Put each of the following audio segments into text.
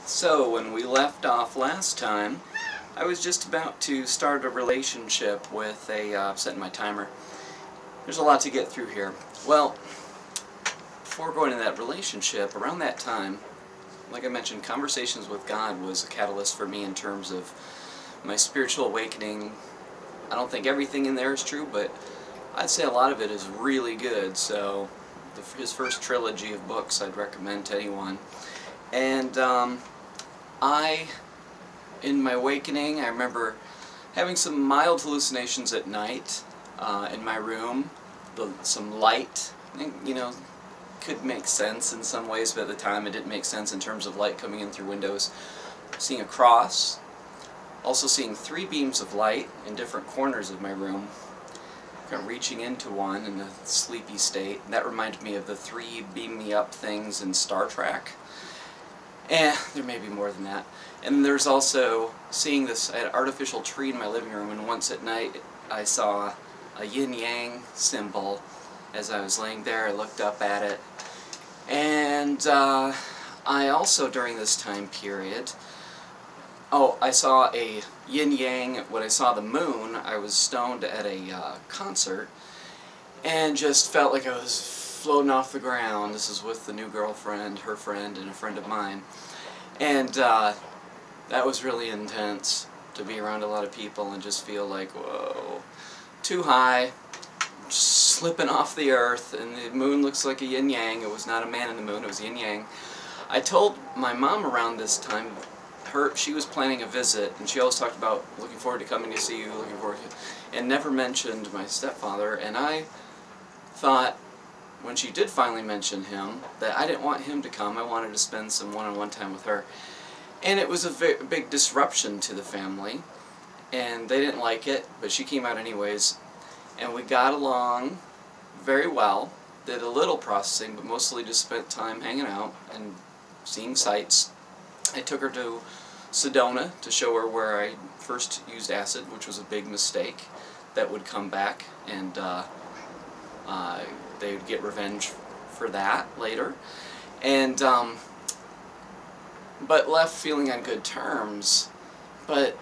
So, when we left off last time, I was just about to start a relationship with a, setting my timer. There's a lot to get through here. Well, before going into that relationship, around that time, like I mentioned, conversations with God was a catalyst for me in terms of my spiritual awakening. I don't think everything in there is true, but I'd say a lot of it is really good. So, his first trilogy of books I'd recommend to anyone. And in my awakening, I remember having some mild hallucinations at night in my room. Some light, you know, could make sense in some ways, but at the time it didn't make sense in terms of light coming in through windows. Seeing a cross, also seeing 3 beams of light in different corners of my room, kind of reaching into one in a sleepy state. And that reminded me of the 3 beam me up things in Star Trek. There may be more than that. And there's also seeing this artificial tree in my living room, and once at night I saw a yin-yang symbol. As I was laying there, I looked up at it. And I also, during this time period, I saw a yin-yang. When I saw the moon, I was stoned at a concert and just felt like I was floating off the ground. This is with the new girlfriend, her friend, and a friend of mine. And that was really intense, to be around a lot of people and just feel like, whoa, too high, just slipping off the earth, and the moon looks like a yin-yang. It was not a man in the moon, it was yin-yang. I told my mom around this time, she was planning a visit, and she always talked about looking forward to coming to see you, looking forward to, and never mentioned my stepfather. And I thought, when she did finally mention him, that I didn't want him to come. I wanted to spend some one-on-one time with her. And it was a big disruption to the family, and they didn't like it, but she came out anyways. And we got along very well, did a little processing, but mostly just spent time hanging out and seeing sights. I took her to Sedona to show her where I first used acid, which was a big mistake that would come back, and they would get revenge for that later. And but left feeling on good terms. But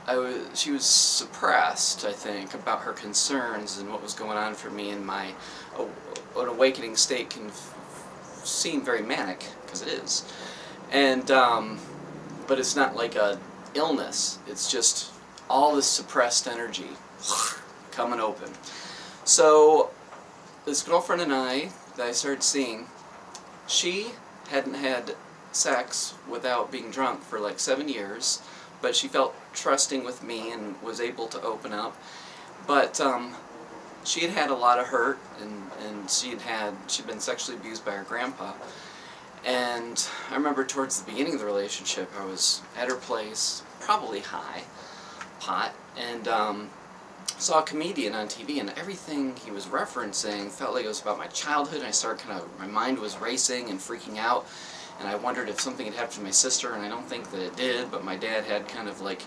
she was suppressed, I think, about her concerns and what was going on for me. And my an awakening state can seem very manic, because it is. And but it's not like a illness. It's just all this suppressed energy coming open. So this girlfriend and I that I started seeing, she hadn't had sex without being drunk for like 7 years, but she felt trusting with me and was able to open up. But she had had a lot of hurt, and she'd been sexually abused by her grandpa. And I remember towards the beginning of the relationship, I was at her place, probably high, pot, and saw a comedian on TV, and everything he was referencing felt like it was about my childhood. And I started my mind was racing and freaking out, and I wondered if something had happened to my sister, and I don't think that it did, but my dad had kind of like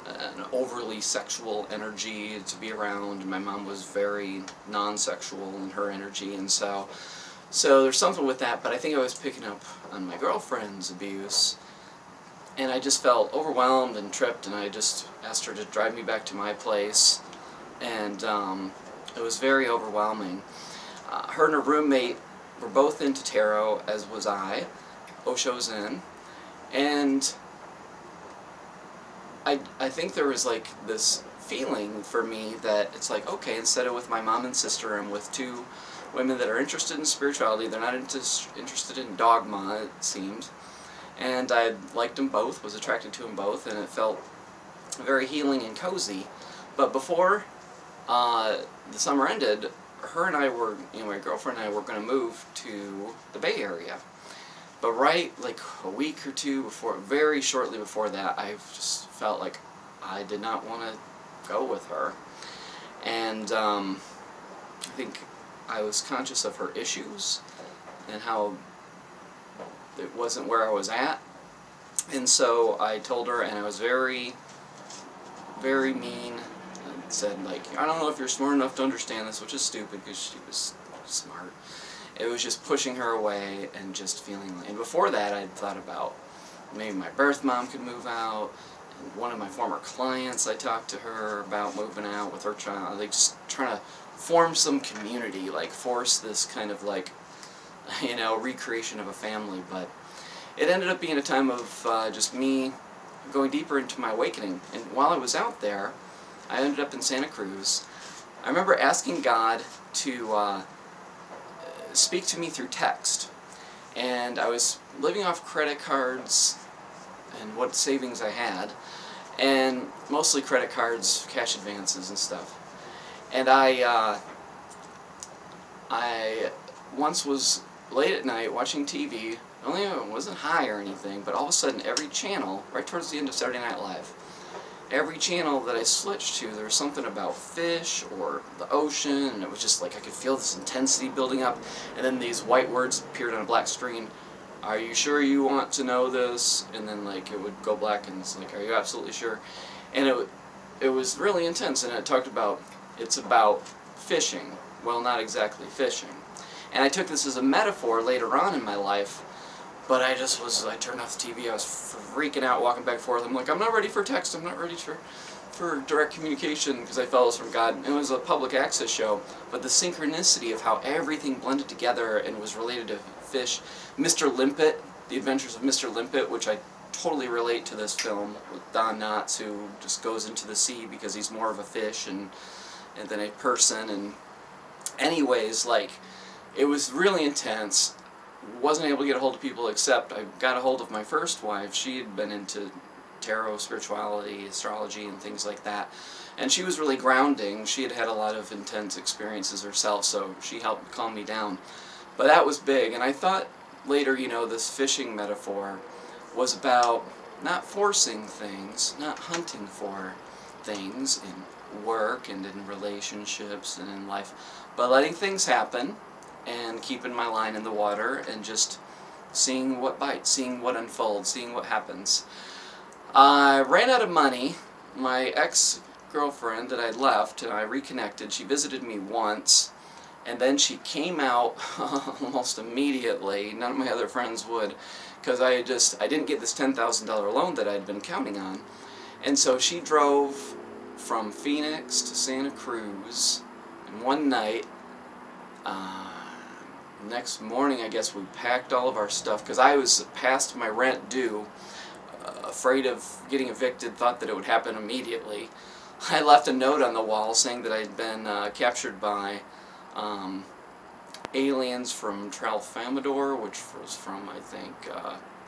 an overly sexual energy to be around, and my mom was very non-sexual in her energy, and so there's something with that. But I think I was picking up on my girlfriend's abuse, and I just felt overwhelmed and tripped, and I just asked her to drive me back to my place, and it was very overwhelming. Her and her roommate were both into tarot, as was I. Osho's in, and I think there was like this feeling for me that it's like, okay, instead of with my mom and sister, I'm with 2 women that are interested in spirituality. They're not interested in dogma, it seemed. And I liked them both, was attracted to them both, and it felt very healing and cozy. But before the summer ended, her and I were, my girlfriend and I were going to move to the Bay Area. But right, like a week or 2 before, very shortly before that, I just felt like I did not want to go with her. And I think I was conscious of her issues and how it wasn't where I was at. And so I told her, and I was very, very mean. I said, like, I don't know if you're smart enough to understand this, which is stupid because she was smart. It was just pushing her away and just feeling like, and before that I'd thought about maybe my birth mom could move out. And one of my former clients, I talked to her about moving out with her child. Like, just trying to form some community, like force this kind of like, you know, recreation of a family. But it ended up being a time of just me going deeper into my awakening. And while I was out there, I ended up in Santa Cruz. I remember asking God to speak to me through text. And I was living off credit cards and what savings I had, and mostly credit cards, cash advances and stuff. And I once was late at night watching TV. Only I wasn't high or anything, but all of a sudden every channel, right towards the end of Saturday Night Live, every channel that I switched to, there was something about fish or the ocean, and it was just like I could feel this intensity building up, and then these white words appeared on a black screen. Are you sure you want to know this? And then like it would go black, and it's like, are you absolutely sure? And it was really intense, and it talked about, it's about fishing. Well, not exactly fishing. And I took this as a metaphor later on in my life. But I turned off the TV, I was freaking out, walking back and forth. I'm like, I'm not ready for text, I'm not ready for direct communication, because I felt this from God. It was a public access show, but the synchronicity of how everything blended together and was related to fish. Mr. Limpet, The Adventures of Mr. Limpet, which I totally relate to this film, with Don Knotts, who just goes into the sea because he's more of a fish and than a person. And anyways, like, it was really intense. Wasn't able to get a hold of people, except I got a hold of my first wife. She had been into tarot, spirituality, astrology, and things like that. And she was really grounding. She had had a lot of intense experiences herself, so she helped calm me down. But that was big, and I thought later, you know, this fishing metaphor was about not forcing things, not hunting for things in work and in relationships and in life, but letting things happen and keeping my line in the water and just seeing what bites, seeing what unfolds, seeing what happens. I ran out of money. My ex-girlfriend that I left, and I reconnected, she visited me once, and then she came out almost immediately. None of my other friends would, because I didn't get this $10,000 loan that I'd been counting on. And so she drove from Phoenix to Santa Cruz, and one night, next morning, I guess, we packed all of our stuff, because I was past my rent due, afraid of getting evicted, thought that it would happen immediately. I left a note on the wall saying that I'd been captured by aliens from Tralfamadore, which was from, I think,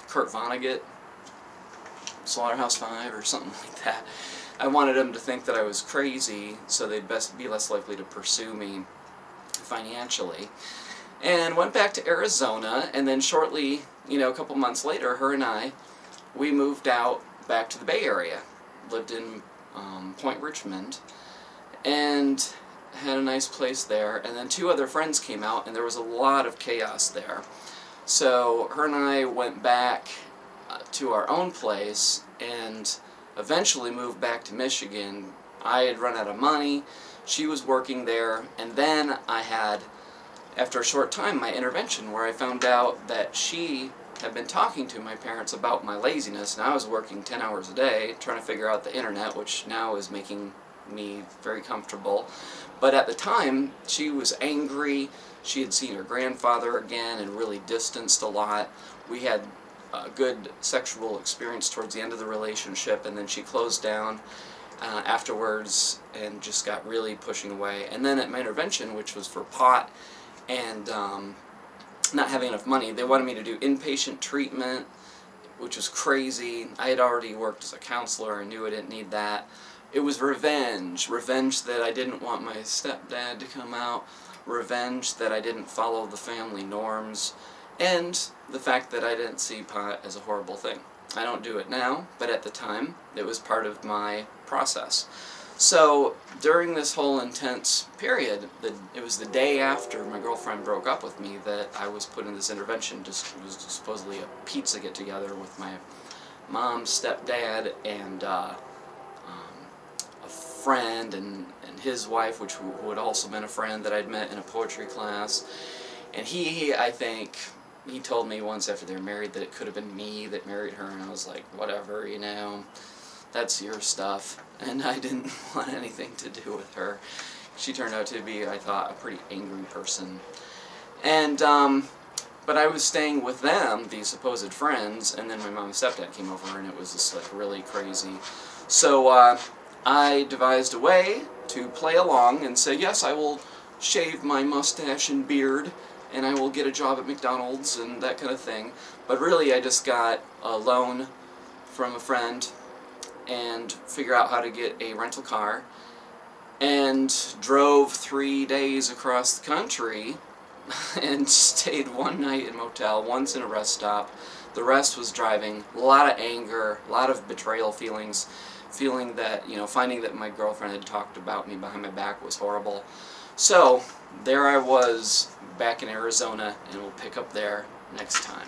Kurt Vonnegut, Slaughterhouse 5 or something like that. I wanted them to think that I was crazy, so they'd be less likely to pursue me financially. And went back to Arizona, and then shortly, you know, a couple months later, her and I, we moved out back to the Bay Area. Lived in Point Richmond, and had a nice place there. And then two other friends came out, and there was a lot of chaos there. So her and I went back to our own place, and eventually moved back to Michigan. I had run out of money, she was working there, and then I had, after a short time, my intervention, where I found out that she had been talking to my parents about my laziness, and I was working 10 hours a day trying to figure out the internet, which now is making me very comfortable. But at the time, she was angry. She had seen her grandfather again and really distanced a lot. We had a good sexual experience towards the end of the relationship, and then she closed down afterwards and just got really pushing away. And then at my intervention, which was for pot and not having enough money, they wanted me to do inpatient treatment, which was crazy. I had already worked as a counselor. I knew I didn't need that. It was revenge. Revenge that I didn't want my stepdad to come out. Revenge that I didn't follow the family norms. And the fact that I didn't see pot as a horrible thing. I don't do it now, but at the time, it was part of my process. So during this whole intense period, it was the day after my girlfriend broke up with me that I was put in this intervention. It was supposedly a pizza get-together with my mom, stepdad, and a friend and his wife, who had also been a friend that I'd met in a poetry class. And he, I think, he told me once after they were married that it could have been me that married her, and I was like, whatever, you know, that's your stuff. And I didn't want anything to do with her. She turned out to be, I thought, a pretty angry person. And, but I was staying with them, these supposed friends, and then my mom and stepdad came over, and it was just like really crazy. So I devised a way to play along and say, yes, I will shave my mustache and beard, and I will get a job at McDonald's and that kind of thing. But really, I just got a loan from a friend and figure out how to get a rental car, and drove 3 days across the country and stayed one night in a motel, once in a rest stop. The rest was driving. A lot of anger, a lot of betrayal feelings, feeling that, you know, finding that my girlfriend had talked about me behind my back was horrible. So there I was back in Arizona, and we'll pick up there next time.